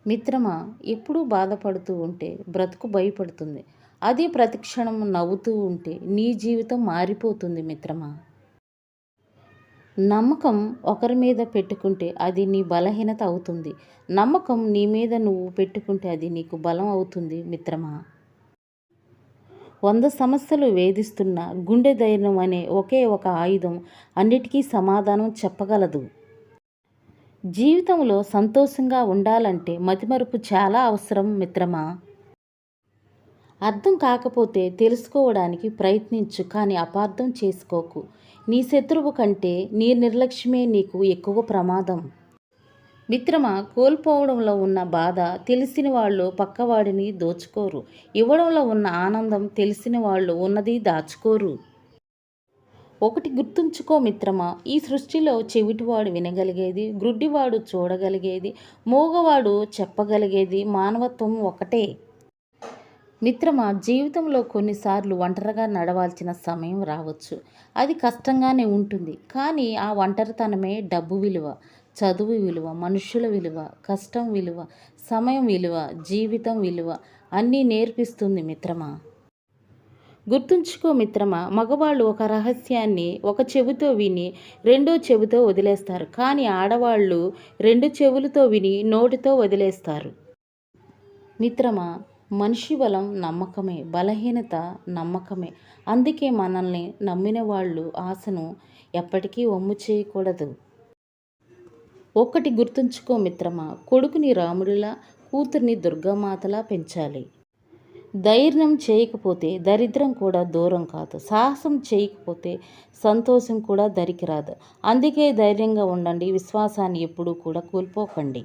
మిత్రమా, ఎప్పుడూ బాధపడుతూ ఉంటే బ్రతుకు భయపడుతుంది. అదే ప్రతిక్షణం నవ్వుతూ ఉంటే నీ జీవితం మారిపోతుంది మిత్రమా. నమ్మకం ఒకరి మీద పెట్టుకుంటే అది నీ బలహీనత అవుతుంది. నమ్మకం నీ మీద నువ్వు పెట్టుకుంటే అది నీకు బలం అవుతుంది మిత్రమా. 100 సమస్యలు వేధిస్తున్న గుండె ధైర్యం అనే ఒకే ఒక ఆయుధం అన్నిటికీ సమాధానం చెప్పగలదు. జీవితంలో సంతోషంగా ఉండాలంటే మతిమరుపు చాలా అవసరం మిత్రమా. అర్థం కాకపోతే తెలుసుకోవడానికి ప్రయత్నించు, కానీ అపార్థం చేసుకోకు. నీ శత్రువు కంటే నీ నిర్లక్ష్యమే నీకు ఎక్కువ ప్రమాదం. మిత్రమా, కోల్పోవడంలో ఉన్న బాధ తెలిసిన వాళ్ళు పక్కవాడిని దోచుకోరు. ఇవ్వడంలో ఉన్న ఆనందం తెలిసిన వాళ్ళు ఉన్నది దాచుకోరు. ఒకటి గుర్తుంచుకో మిత్రమా, ఈ సృష్టిలో చెవిటివాడు వినగలిగేది, గ్రుడ్డివాడు చూడగలిగేది, మూగవాడు చెప్పగలిగేది మానవత్వం ఒకటే. మిత్రమా, జీవితంలో కొన్నిసార్లు ఒంటరిగా నడవాల్సిన సమయం రావచ్చు. అది కష్టంగానే ఉంటుంది. కానీ ఆ ఒంటరితనమే డబ్బు విలువ, చదువు విలువ, మనుషుల విలువ, కష్టం విలువ, సమయం విలువ, జీవితం విలువ అన్నీ నేర్పిస్తుంది మిత్రమా. గుర్తుంచుకో మిత్రమా, మగవాళ్ళు ఒక రహస్యాన్ని ఒక చెవితో విని రెండో చెవితో వదిలేస్తారు. కానీ ఆడవాళ్ళు 2 చెవులతో విని నోటితో వదిలేస్తారు. మిత్రమా, మనిషి బలం నమ్మకమే, బలహీనత నమ్మకమే. అందుకే మనల్ని నమ్మిన వాళ్ళు ఆశను ఎప్పటికీ వమ్ము చేయకూడదు. ఒక్కటి గుర్తుంచుకో మిత్రమా, కొడుకుని రాముడిలా, కూతుర్ని దుర్గామాతలా పెంచాలి. ధైర్యం చేయకపోతే దరిద్రం కూడా దూరం కాదు. సాహసం చేయకపోతే సంతోషం కూడా దరికి రాదు. అందుకే ధైర్యంగా ఉండండి. విశ్వాసాన్ని ఎప్పుడూ కూడా కోల్పోకండి.